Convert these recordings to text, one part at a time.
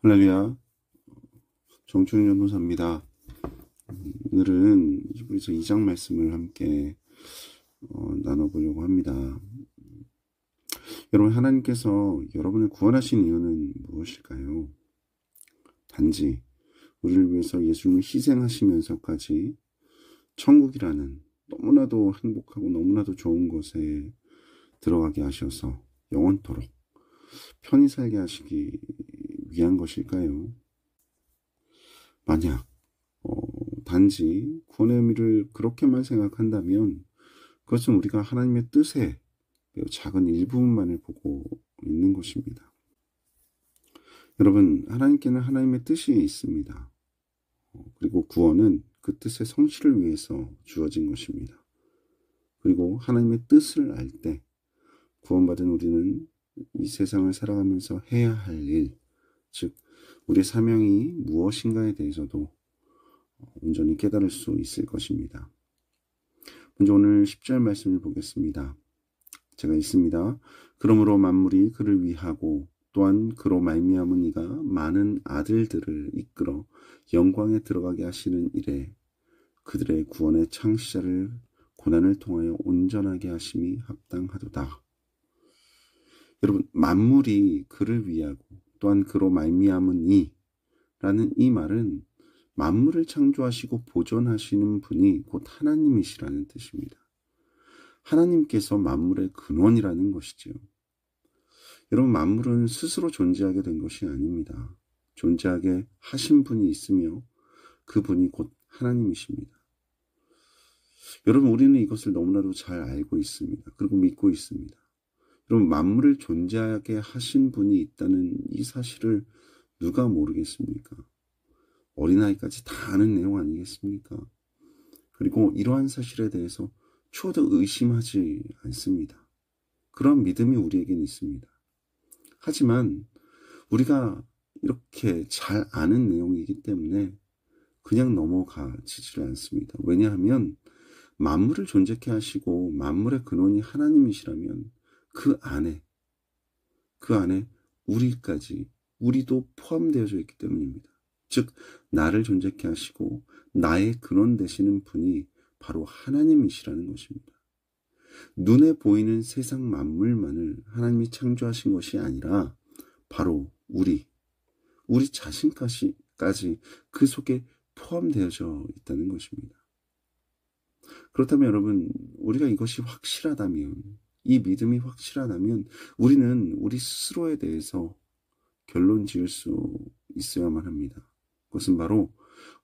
할렐루야, 정충현 전도사입니다. 오늘은 히브리서 2장 말씀을 함께 나눠보려고 합니다. 여러분, 하나님께서 여러분을 구원하신 이유는 무엇일까요? 단지 우리를 위해서 예수님을 희생하시면서까지 천국이라는 너무나도 행복하고 너무나도 좋은 곳에 들어가게 하셔서 영원토록 편히 살게 하시기 위한 것일까요? 만약 단지 구원의 의미를 그렇게만 생각한다면 그것은 우리가 하나님의 뜻의 매우 작은 일부분만을 보고 있는 것입니다. 여러분, 하나님께는 하나님의 뜻이 있습니다. 그리고 구원은 그 뜻의 성취를 위해서 주어진 것입니다. 그리고 하나님의 뜻을 알 때 구원받은 우리는 이 세상을 살아가면서 해야 할 일, 즉 우리의 사명이 무엇인가에 대해서도 온전히 깨달을 수 있을 것입니다. 먼저 오늘 10절 말씀을 보겠습니다. 제가 읽습니다. 그러므로 만물이 그를 위하고 또한 그로 말미암은 이가 많은 아들들을 이끌어 영광에 들어가게 하시는 이래 그들의 구원의 창시자를 고난을 통하여 온전하게 하심이 합당하도다. 여러분, 만물이 그를 위하고 또한 그로 말미암은 이라는 이 말은 만물을 창조하시고 보존하시는 분이 곧 하나님이시라는 뜻입니다. 하나님께서 만물의 근원이라는 것이지요. 여러분, 만물은 스스로 존재하게 된 것이 아닙니다. 존재하게 하신 분이 있으며 그분이 곧 하나님이십니다. 여러분, 우리는 이것을 너무나도 잘 알고 있습니다. 그리고 믿고 있습니다. 여러분, 만물을 존재하게 하신 분이 있다는 이 사실을 누가 모르겠습니까? 어린아이까지 다 아는 내용 아니겠습니까? 그리고 이러한 사실에 대해서 추호도 의심하지 않습니다. 그런 믿음이 우리에겐 있습니다. 하지만 우리가 이렇게 잘 아는 내용이기 때문에 그냥 넘어가지를 않습니다. 왜냐하면 만물을 존재케 하시고 만물의 근원이 하나님이시라면 그 안에 우리도 포함되어져 있기 때문입니다. 즉 나를 존재케 하시고 나의 근원 되시는 분이 바로 하나님이시라는 것입니다. 눈에 보이는 세상 만물만을 하나님이 창조하신 것이 아니라 바로 우리 자신까지 그 속에 포함되어져 있다는 것입니다. 그렇다면 여러분, 우리가 이것이 확실하다면, 이 믿음이 확실하다면 우리는 우리 스스로에 대해서 결론 지을 수 있어야만 합니다. 그것은 바로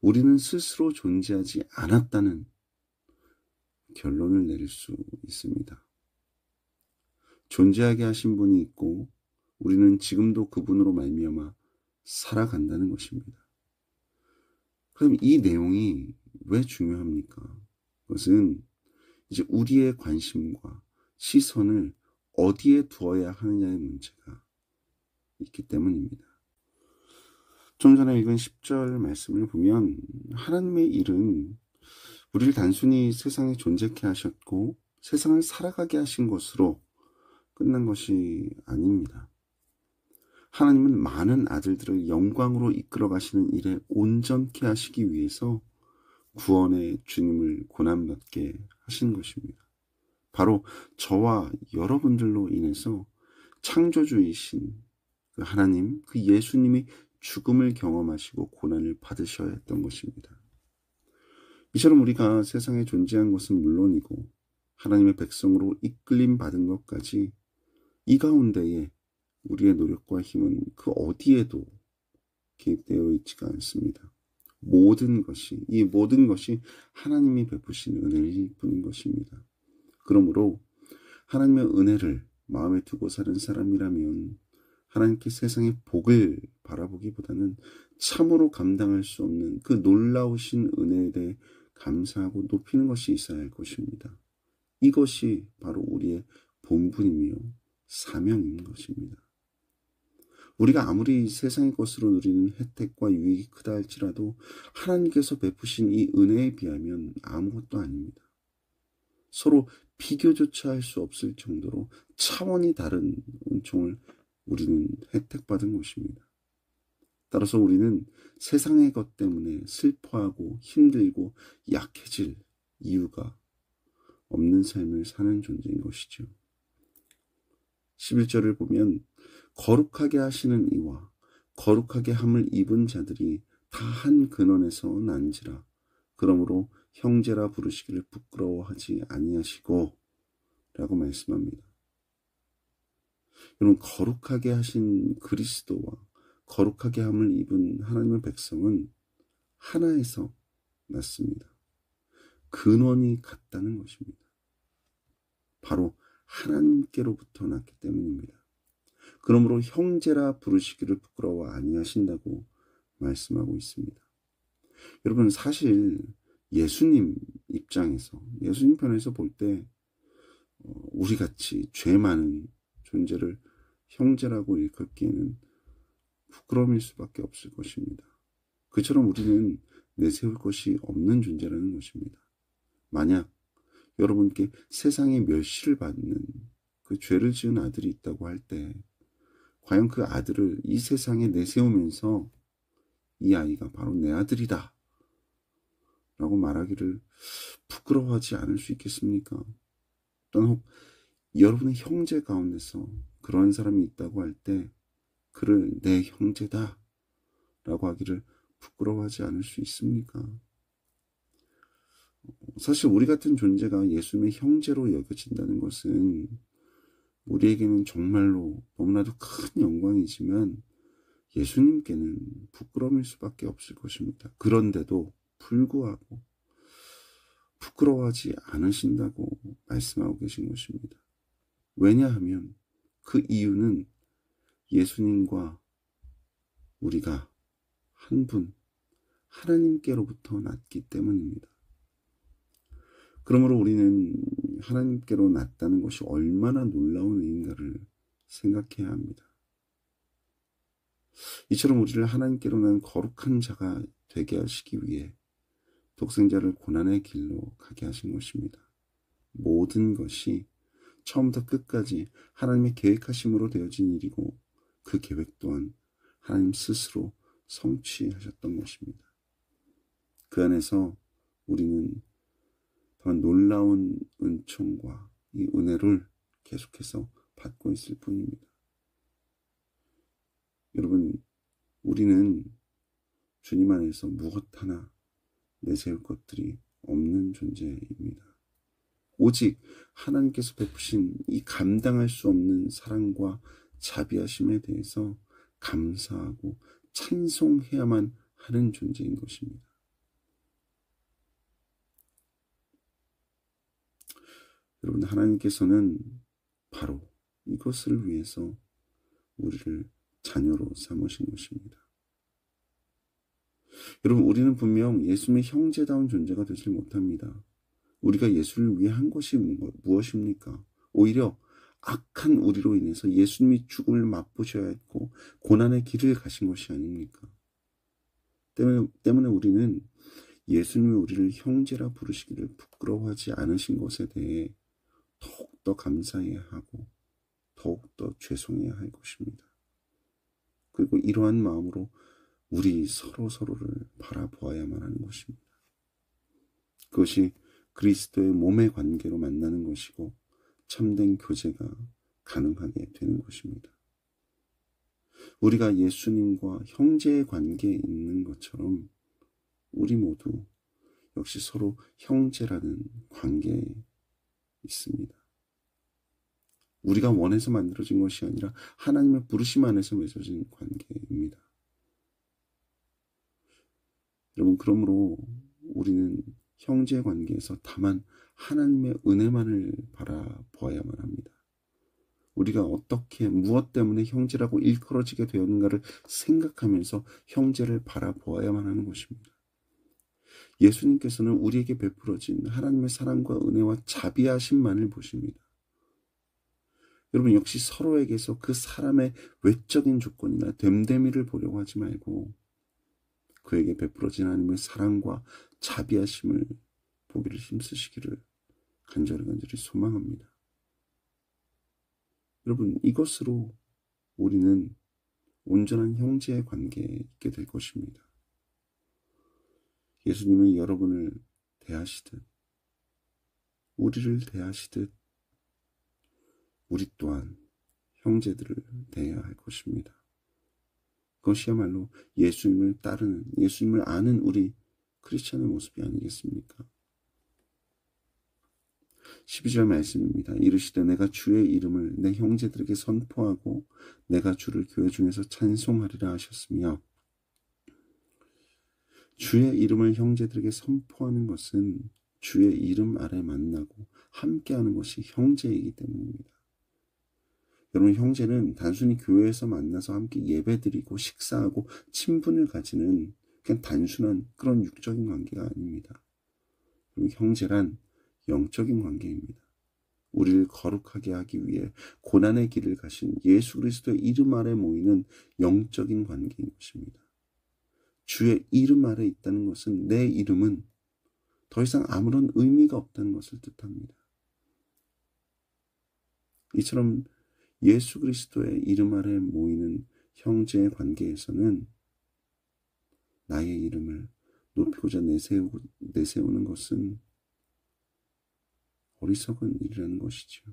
우리는 스스로 존재하지 않았다는 결론을 내릴 수 있습니다. 존재하게 하신 분이 있고 우리는 지금도 그분으로 말미암아 살아간다는 것입니다. 그럼 이 내용이 왜 중요합니까? 그것은 이제 우리의 관심과 시선을 어디에 두어야 하느냐의 문제가 있기 때문입니다. 좀 전에 읽은 10절 말씀을 보면 하나님의 일은 우리를 단순히 세상에 존재케 하셨고 세상을 살아가게 하신 것으로 끝난 것이 아닙니다. 하나님은 많은 아들들을 영광으로 이끌어 가시는 일에 온전케 하시기 위해서 구원의 주님을 고난받게 하신 것입니다. 바로 저와 여러분들로 인해서 창조주이신 그 하나님, 그 예수님이 죽음을 경험하시고 고난을 받으셔야 했던 것입니다. 이처럼 우리가 세상에 존재한 것은 물론이고 하나님의 백성으로 이끌림 받은 것까지 이 가운데에 우리의 노력과 힘은 그 어디에도 개입되어 있지가 않습니다. 이 모든 것이 하나님이 베푸신 은혜일 뿐인 것입니다. 그러므로 하나님의 은혜를 마음에 두고 사는 사람이라면 하나님께 세상의 복을 바라보기보다는 참으로 감당할 수 없는 그 놀라우신 은혜에 대해 감사하고 높이는 것이 있어야 할 것입니다. 이것이 바로 우리의 본분이며 사명인 것입니다. 우리가 아무리 세상의 것으로 누리는 혜택과 유익이 크다 할지라도 하나님께서 베푸신 이 은혜에 비하면 아무것도 아닙니다. 서로 비교조차 할 수 없을 정도로 차원이 다른 은총을 우리는 혜택받은 것입니다. 따라서 우리는 세상의 것 때문에 슬퍼하고 힘들고 약해질 이유가 없는 삶을 사는 존재인 것이죠. 11절을 보면 거룩하게 하시는 이와 거룩하게 함을 입은 자들이 다 한 근원에서 난지라. 그러므로 형제라 부르시기를 부끄러워하지 아니하시고 라고 말씀합니다. 여러분, 거룩하게 하신 그리스도와 거룩하게 함을 입은 하나님의 백성은 하나에서 났습니다. 근원이 같다는 것입니다. 바로 하나님께로부터 났기 때문입니다. 그러므로 형제라 부르시기를 부끄러워 아니하신다고 말씀하고 있습니다. 여러분, 사실 예수님 입장에서, 예수님 편에서 볼 때 우리같이 죄 많은 존재를 형제라고 일컫기에는 부끄러움일 수밖에 없을 것입니다. 그처럼 우리는 내세울 것이 없는 존재라는 것입니다. 만약 여러분께 세상에 멸시를 받는 그 죄를 지은 아들이 있다고 할 때 과연 그 아들을 이 세상에 내세우면서 이 아이가 바로 내 아들이다 라고 말하기를 부끄러워하지 않을 수 있겠습니까? 또는 혹 여러분의 형제 가운데서 그런 사람이 있다고 할 때 그를 내 형제다 라고 하기를 부끄러워하지 않을 수 있습니까? 사실 우리 같은 존재가 예수님의 형제로 여겨진다는 것은 우리에게는 정말로 너무나도 큰 영광이지만 예수님께는 부끄러움일 수밖에 없을 것입니다. 그런데도 불구하고 부끄러워하지 않으신다고 말씀하고 계신 것입니다. 왜냐하면 그 이유는 예수님과 우리가 한 분, 하나님께로부터 났기 때문입니다. 그러므로 우리는 하나님께로 났다는 것이 얼마나 놀라운 의미인가를 생각해야 합니다. 이처럼 우리를 하나님께로 난 거룩한 자가 되게 하시기 위해 독생자를 고난의 길로 가게 하신 것입니다. 모든 것이 처음부터 끝까지 하나님의 계획하심으로 되어진 일이고 그 계획 또한 하나님 스스로 성취하셨던 것입니다. 그 안에서 우리는 또한 놀라운 은총과 이 은혜를 계속해서 받고 있을 뿐입니다. 여러분, 우리는 주님 안에서 무엇 하나 내세울 것들이 없는 존재입니다. 오직 하나님께서 베푸신 이 감당할 수 없는 사랑과 자비하심에 대해서 감사하고 찬송해야만 하는 존재인 것입니다. 여러분, 하나님께서는 바로 이것을 위해서 우리를 자녀로 삼으신 것입니다. 여러분, 우리는 분명 예수님의 형제다운 존재가 되지 못합니다. 우리가 예수를 위해 한 것이 무엇입니까? 오히려 악한 우리로 인해서 예수님이 죽음을 맛보셔야 했고 고난의 길을 가신 것이 아닙니까? 때문에 우리는 예수님이 우리를 형제라 부르시기를 부끄러워하지 않으신 것에 대해 더욱더 감사해야 하고 더욱더 죄송해야 할 것입니다. 그리고 이러한 마음으로 우리 서로를 바라보아야만 하는 것입니다. 그것이 그리스도의 몸의 관계로 만나는 것이고 참된 교제가 가능하게 되는 것입니다. 우리가 예수님과 형제의 관계에 있는 것처럼 우리 모두 역시 서로 형제라는 관계에 있습니다. 우리가 원해서 만들어진 것이 아니라 하나님의 부르심 안에서 맺어진 관계입니다. 여러분, 그러므로 우리는 형제 관계에서 다만 하나님의 은혜만을 바라보아야만 합니다. 우리가 어떻게 무엇 때문에 형제라고 일컬어지게 되었는가를 생각하면서 형제를 바라보아야만 하는 것입니다. 예수님께서는 우리에게 베풀어진 하나님의 사랑과 은혜와 자비하심만을 보십니다. 여러분, 역시 서로에게서 그 사람의 외적인 조건이나 됨됨이를 보려고 하지 말고 그에게 베풀어진 하나님의 사랑과 자비하심을 보기를 힘쓰시기를 간절히 소망합니다. 여러분, 이것으로 우리는 온전한 형제의 관계에 있게 될 것입니다. 예수님은 여러분을 대하시듯 우리를 대하시듯 우리 또한 형제들을 대해야 할 것입니다. 그것이야말로 예수님을 따르는, 예수님을 아는 우리 크리스천의 모습이 아니겠습니까? 12절 말씀입니다. 이르시되 내가 주의 이름을 내 형제들에게 선포하고 내가 주를 교회 중에서 찬송하리라 하셨으며, 주의 이름을 형제들에게 선포하는 것은 주의 이름 아래 만나고 함께하는 것이 형제이기 때문입니다. 여러분, 형제는 단순히 교회에서 만나서 함께 예배드리고 식사하고 친분을 가지는 그냥 단순한 그런 육적인 관계가 아닙니다. 형제란 영적인 관계입니다. 우리를 거룩하게 하기 위해 고난의 길을 가신 예수 그리스도의 이름 아래 모이는 영적인 관계인 것입니다. 주의 이름 아래 있다는 것은 내 이름은 더 이상 아무런 의미가 없다는 것을 뜻합니다. 이처럼 예수 그리스도의 이름 아래 모이는 형제의 관계에서는 나의 이름을 높이고자 내세우는 것은 어리석은 일이라는 것이죠.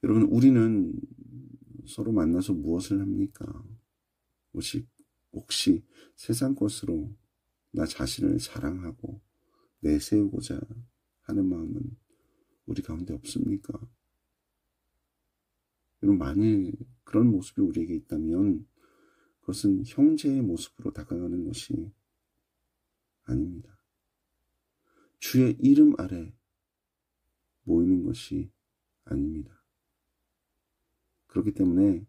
여러분, 우리는 서로 만나서 무엇을 합니까? 혹시 세상 것으로 나 자신을 자랑하고 내세우고자 하는 마음은 우리 가운데 없습니까? 여러분, 만일 그런 모습이 우리에게 있다면 그것은 형제의 모습으로 다가가는 것이 아닙니다. 주의 이름 아래 모이는 것이 아닙니다. 그렇기 때문에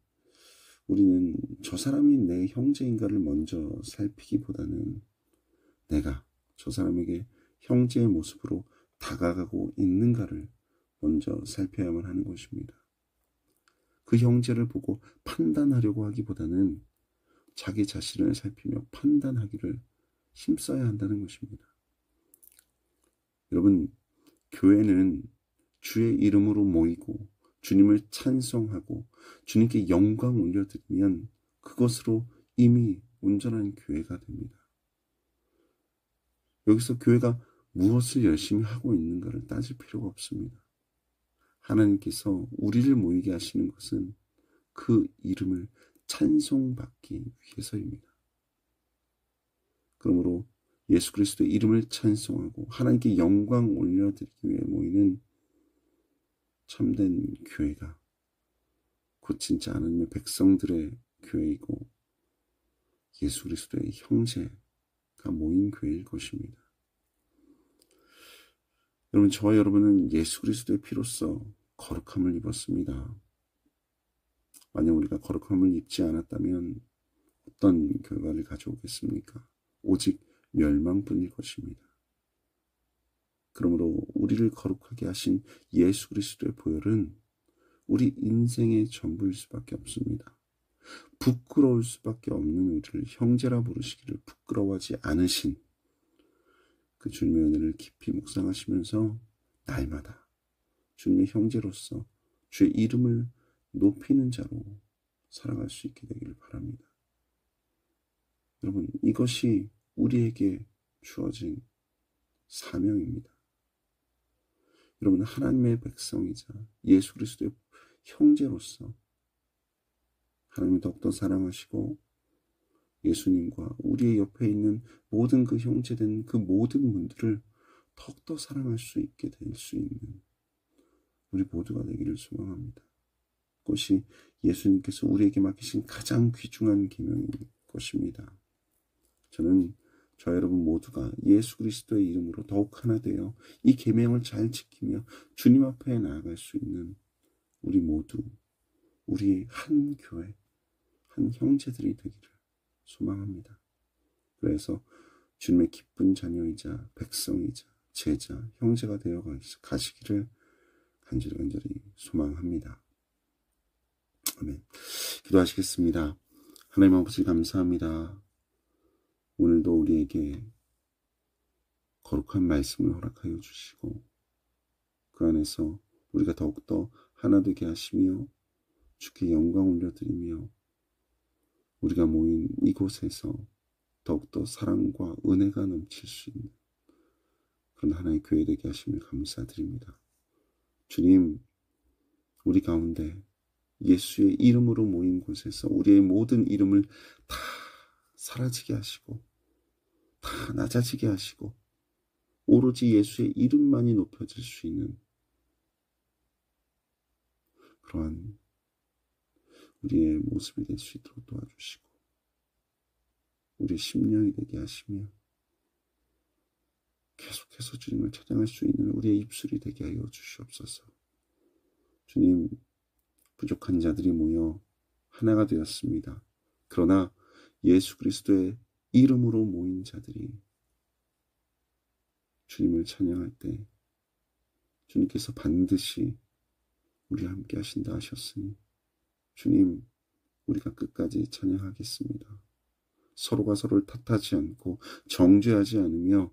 우리는 저 사람이 내 형제인가를 먼저 살피기보다는 내가 저 사람에게 형제의 모습으로 다가가고 있는가를 먼저 살펴야만 하는 것입니다. 그 형제를 보고 판단하려고 하기보다는 자기 자신을 살피며 판단하기를 힘써야 한다는 것입니다. 여러분, 교회는 주의 이름으로 모이고 주님을 찬송하고 주님께 영광 올려드리면 그것으로 이미 온전한 교회가 됩니다. 여기서 교회가 무엇을 열심히 하고 있는가를 따질 필요가 없습니다. 하나님께서 우리를 모이게 하시는 것은 그 이름을 찬송받기 위해서입니다. 그러므로 예수 그리스도의 이름을 찬송하고 하나님께 영광 올려드리기 위해 모이는 참된 교회가 곧 진짜 하나님의 백성들의 교회이고 예수 그리스도의 형제가 모인 교회일 것입니다. 여러분, 저와 여러분은 예수 그리스도의 피로써 거룩함을 입었습니다. 만약 우리가 거룩함을 입지 않았다면 어떤 결과를 가져오겠습니까? 오직 멸망뿐일 것입니다. 그러므로 우리를 거룩하게 하신 예수 그리스도의 보혈은 우리 인생의 전부일 수밖에 없습니다. 부끄러울 수밖에 없는 우리를 형제라 부르시기를 부끄러워하지 않으신 그 주님의 은혜를 깊이 묵상하시면서 날마다 주님의 형제로서 주의 이름을 높이는 자로 살아갈 수 있게 되기를 바랍니다. 여러분, 이것이 우리에게 주어진 사명입니다. 여러분, 하나님의 백성이자 예수 그리스도의 형제로서 하나님이 더욱더 사랑하시고 예수님과 우리의 옆에 있는 모든 그 형제된 그 모든 분들을 더욱더 사랑할 수 있게 될 수 있는 우리 모두가 되기를 소망합니다. 그것이 예수님께서 우리에게 맡기신 가장 귀중한 계명인 것입니다. 저는 저 여러분 모두가 예수 그리스도의 이름으로 더욱 하나 되어 이 계명을 잘 지키며 주님 앞에 나아갈 수 있는 우리 모두, 우리 한 교회, 한 형제들이 되기를 소망합니다. 그래서 주님의 기쁜 자녀이자 백성이자 제자, 형제가 되어 가시기를 간절히 소망합니다. 아멘. 기도하시겠습니다. 하나님 아버지, 감사합니다. 오늘도 우리에게 거룩한 말씀을 허락하여 주시고 그 안에서 우리가 더욱더 하나 되게 하시며 주께 영광 올려드리며 우리가 모인 이곳에서 더욱더 사랑과 은혜가 넘칠 수 있는 그런 하나의 교회 되게 하심을 감사드립니다. 주님, 우리 가운데 예수의 이름으로 모인 곳에서 우리의 모든 이름을 다 사라지게 하시고 다 낮아지게 하시고 오로지 예수의 이름만이 높여질 수 있는 그러한 우리의 모습이 될 수 있도록 도와주시고 우리의 심령이 되게 하시며 계속해서 주님을 찬양할 수 있는 우리의 입술이 되게 하여 주시옵소서. 주님, 부족한 자들이 모여 하나가 되었습니다. 그러나 예수 그리스도의 이름으로 모인 자들이 주님을 찬양할 때 주님께서 반드시 우리와 함께 하신다 하셨으니 주님, 우리가 끝까지 찬양하겠습니다. 서로가 서로를 탓하지 않고 정죄하지 않으며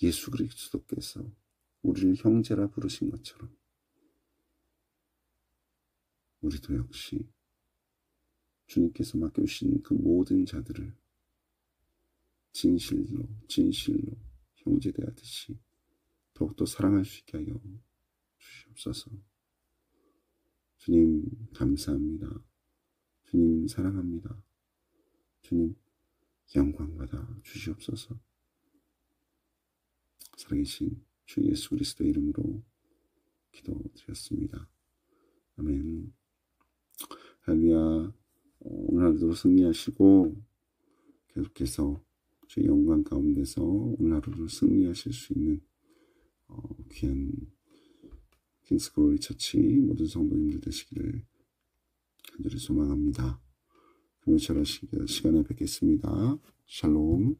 예수 그리스도께서 우리를 형제라 부르신 것처럼 우리도 역시 주님께서 맡겨주신 그 모든 자들을 진실로 형제되었듯이 더욱더 사랑할 수 있게 하여 주시옵소서. 주님 감사합니다. 주님 사랑합니다. 주님 영광받아 주시옵소서. 살아계신 주 예수 그리스도의 이름으로 기도드렸습니다. 아멘. 할렐루야. 오늘 하루도 승리하시고 계속해서 주의 영광 가운데서 오늘 하루도 승리하실 수 있는 귀한 킹스글로리 처치 모든 성도님들 되시기를 간절히 소망합니다. 금요일 시간에 뵙겠습니다. 샬롬.